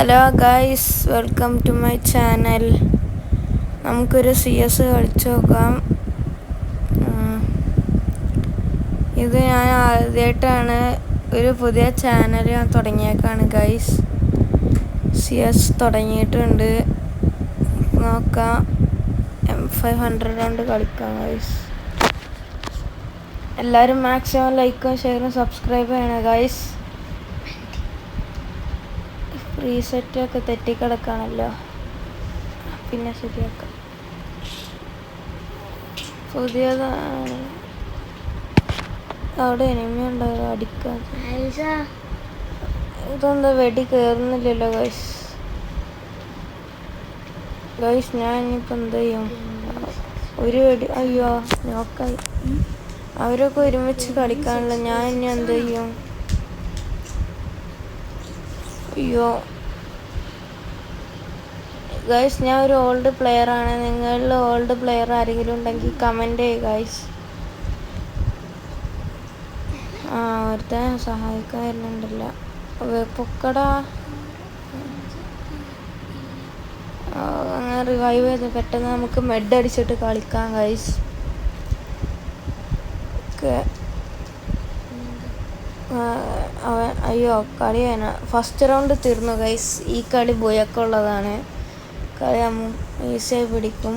Hello guys, welcome to my channel. നമുക്കൊരു CS കളിച്ചു നോക്കാം. ഇത് ഞാൻ ആദ്യമായിട്ടാണ് ഒരു പുതിയ ചാനൽ ഞാൻ തുടങ്ങിയേക്കാണ് ഗൈസ്. CS തുടങ്ങിയിട്ടുണ്ട്. നോക്കാം, M500 കൊണ്ട് കളിക്കാം ഗൈസ്. എല്ലാവരും മാക്സിമം ലൈക്കും ഷെയറും സബ്സ്ക്രൈബ് ചെയ്യണം ഗൈസ്. റീസെറ്റൊക്കെ തെറ്റിക്കിടക്കാണല്ലോ, പിന്നെ ശരിയാക്കാം. പുതിയതാണ്. അവിടെ എനിമി ഉണ്ടാവും അടിക്കാൻ. ഇതെന്താ വെടി കയറുന്നില്ലല്ലോ ഗൈസ്. ഞാൻ ഇനിയിപ്പോൾ എന്ത് ചെയ്യും? ഒരു വെടി, അയ്യോ നോക്കായി. അവരൊക്കെ ഒരുമിച്ച് കളിക്കാനുള്ള ഞാൻ ഇനി എന്ത് ചെയ്യും? അയ്യോ ഗൈസ്, ഞാൻ ഒരു ഓൾഡ് പ്ലെയറാണ്. നിങ്ങളിൽ ഓൾഡ് പ്ലെയർ ആരെങ്കിലും ഉണ്ടെങ്കിൽ കമൻറ്റ് ചെയ്യുക ഗൈസ്. ഒരുത്തൻ സഹായിക്കാൻ വരുന്നുണ്ടല്ല, പൊക്കടാ. അങ്ങനെ റിവൈവ് ചെയ്ത് പെട്ടെന്ന് നമുക്ക് മെഡ് അടിച്ചിട്ട് കളിക്കാം ഗൈസ്. അയ്യോ കളി ഫസ്റ്റ് റൗണ്ട് തീർന്നു ഗൈസ്. ഈ കളി ബോയൊക്കെ ഉള്ളതാണ്. കളി ഈസിയായി പിടിക്കും.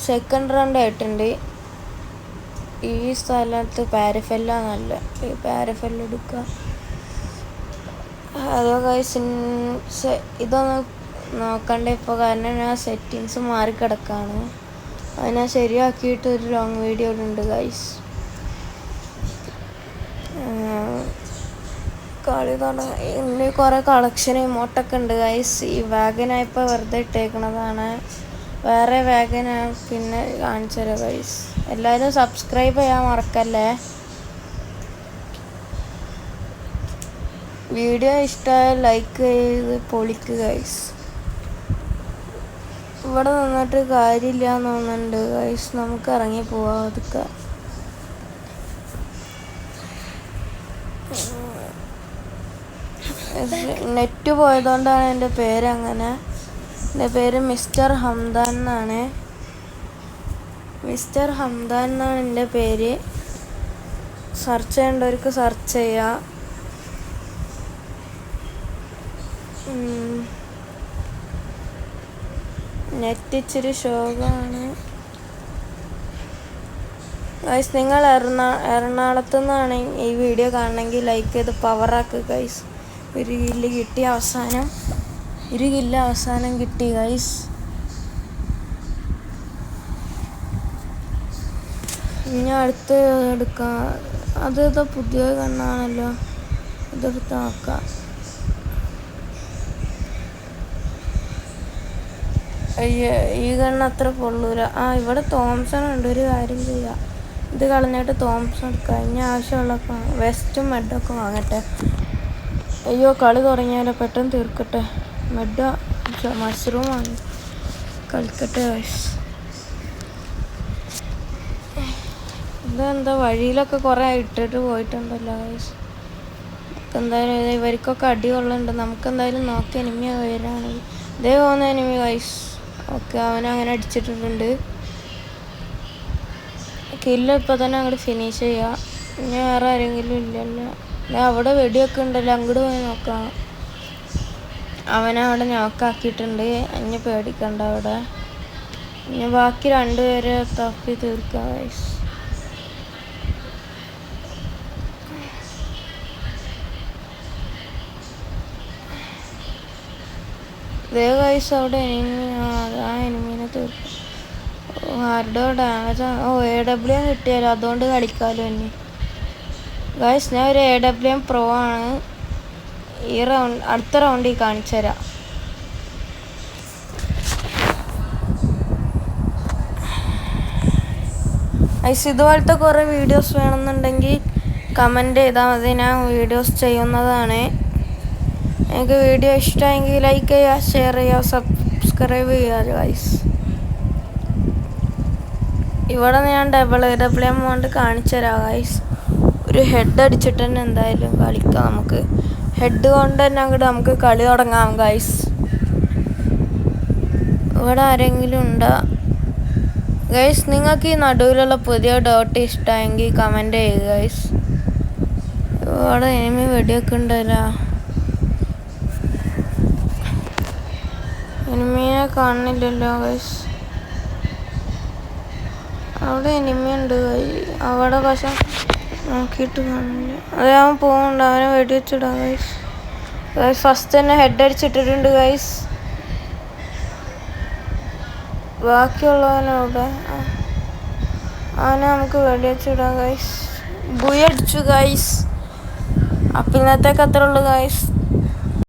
സെക്കൻഡ് റൗണ്ട് ആയിട്ടുണ്ട്. ഈ സ്ഥലത്ത് പാരഫെല്ലാണ്. ഈ പാരഫെല്ല് എടുക്കുക. അതോ ഗൈസ്, ഇതൊന്ന് നോക്കണ്ട ഇപ്പോൾ, കാരണം ഞാൻ സെറ്റിങ്സ് മാറിക്കിടക്കാണ്. അത് ഞാൻ ശരിയാക്കിയിട്ട് ഒരു ലോങ് വീഡിയോ ഉണ്ട് ഗൈസ്. കളി തുടങ്ങി. ഇനി കുറേ കളക്ഷൻ ഇമോട്ടൊക്കെ ഉണ്ട് ഗൈസ്. ഈ വാഗനായിപ്പോൾ വെറുതെ ഇട്ടേക്കണതാണ്. വേറെ വാഗന പിന്നെ കാണിച്ചു തരാം ഗൈസ്. എല്ലാവരും സബ്സ്ക്രൈബ് ചെയ്യാൻ മറക്കല്ലേ. വീഡിയോ ഇഷ്ടമായ ലൈക്ക് ചെയ്ത് പൊളിക്കുക ഗൈസ്. ഇവിടെ നിന്നിട്ട് കാര്യമില്ല എന്ന് തോന്നുന്നുണ്ട് ഗൈസ്. നമുക്ക് ഇറങ്ങി പോവാം. അതൊക്കെ നെറ്റ് പോയതുകൊണ്ടാണ് എൻ്റെ പേര് അങ്ങനെ. എൻ്റെ പേര് മിസ്റ്റർ ഹംദാൻ എന്നാണ്. മിസ്റ്റർ ഹംദാൻ എന്നാണ് എൻ്റെ പേര്. സെർച്ച് ചെയ്യേണ്ടവർക്ക് സെർച്ച് ചെയ്യാം. നെറ്റ് ഇച്ചിരി ശോകമാണ് ഗൈസ്. നിങ്ങൾ എറണാകുളത്തു നിന്നാണ് ഈ വീഡിയോ കാണണമെങ്കിൽ ലൈക്ക് ചെയ്ത് പവറാക്കുക ഗൈസ്. ഒരു കില്ല് അവസാനം കിട്ടി ഗൈസ്. ഇനി അടുത്ത് എടുക്കാം. അത് പുതിയ കണ്ണാണല്ലോ, ഇതെടുത്ത് നോക്കാം. ഈ കണ്ണ് അത്ര കൊള്ളൂല. ഇവിടെ തോംസൺ ഉണ്ട്. ഒരു കാര്യം ചെയ്യാം, ഇത് കളഞ്ഞിട്ട് തോംസൺ എടുക്കാം. ഇനി ആവശ്യമുള്ളപ്പോൾ വെസ്റ്റും മെഡൊക്കെ വാങ്ങട്ടെ. അയ്യോ കളി തുടങ്ങിയാലോ, പെട്ടെന്ന് തീർക്കട്ടെ. മെഡ് മഷ്റൂം വാങ്ങി കളിക്കട്ടെ ഗൈസ്. ഇതെന്താ വഴിയിലൊക്കെ കുറേ ഇട്ടിട്ട് പോയിട്ടുണ്ടല്ലോ ഗൈസ്. എന്തായാലും ഇവർക്കൊക്കെ അടി കൊള്ളുന്നുണ്ട്. നമുക്കെന്തായാലും നോക്കി എനിമി വരാണെങ്കിൽ ഇതേ പോകുന്ന എനിമി ഗൈസ്. ഓക്കെ, അവനങ്ങനെ അടിച്ചിട്ടിട്ടുണ്ട്. കില്ല് ഇപ്പോൾ തന്നെ അങ്ങോട്ട് ഫിനിഷ് ചെയ്യാം. ഇനി വേറെ ആരെങ്കിലും ഇല്ലല്ലോ. അവിടെ വെടിയൊക്കെ ഉണ്ടല്ലോ, അങ്ങോട്ട് പോയി നോക്കാം. അവനവിടെ നോക്കാക്കിയിട്ടുണ്ട്. ഇനി പേടിക്കണ്ട. അവിടെ ഇനി ബാക്കി രണ്ടുപേരെ തപ്പി തീർക്കാം ഗൈസ്. ഇതേ ഗൈസ്, അവിടെ എനിമീനെ തീർക്കും. ആരുടെ ഡാമേജ് AW കിട്ടിയാലോ, അതുകൊണ്ട് കളിക്കാമല്ലോ ഇനി ഗൈസ്. ഞാൻ ഒരു AWM പ്രോ ആണ്. ഈ അടുത്ത റൗണ്ടിൽ കാണിച്ചു തരാം. ഗൈസ്, ഇതുപോലത്തെ കുറേ വീഡിയോസ് വേണമെന്നുണ്ടെങ്കിൽ കമൻറ്റ് ചെയ്താൽ മതി. ഞാൻ വീഡിയോസ് ചെയ്യുന്നതാണ്. എനിക്ക് വീഡിയോ ഇഷ്ടമായെങ്കിൽ ലൈക്ക് ചെയ്യുക, ഷെയർ ചെയ്യുക, സബ്സ്ക്രൈബ് ചെയ്യുക ഗൈസ്. ഇവിടെ ഞാൻ AWM കൊണ്ട് കാണിച്ചു തരാം ഗൈസ്. ഒരു ഹെഡ് അടിച്ചിട്ട് തന്നെ എന്തായാലും കളിക്കാം നമുക്ക്. ഹെഡ് കൊണ്ട് തന്നെ അങ്ങോട്ട് നമുക്ക് കളി തുടങ്ങാം ഗൈസ്. ഇവിടെ ആരെങ്കിലും ഉണ്ടോ ഗൈസ്? നിങ്ങൾക്ക് ഈ നടുവിലുള്ള പുതിയ ഡോട്ട് ഇഷ്ടമെങ്കിൽ കമൻറ്റ് ചെയ്യുക ഗൈസ്. ഇവിടെ എനിമി വെടിയൊക്കെ ഉണ്ടല്ലോ. എനിമീനെ കാണുന്നില്ലല്ലോ ഗൈസ്. അവിടെ എനിമി ഉണ്ട് അവിടെ, പക്ഷെ നോക്കിയിട്ട് കാണില്ല. അത് അവൻ പോകുന്നുണ്ട്, അവനെ വെടിവെച്ചിടാം ഗൈസ്. ഫസ്റ്റ് തന്നെ ഹെഡ് അടിച്ചിട്ടിട്ടുണ്ട് ഗൈസ്. ബാക്കിയുള്ളവനവിടെ, അവനെ നമുക്ക് വെടിവെച്ചിടാം ഗൈസ്. ബുയ് അടിച്ചു ഗൈസ്. അപ്പം ഇന്നത്തേക്ക് അത്രേ ഉള്ളൂ ഗൈസ്.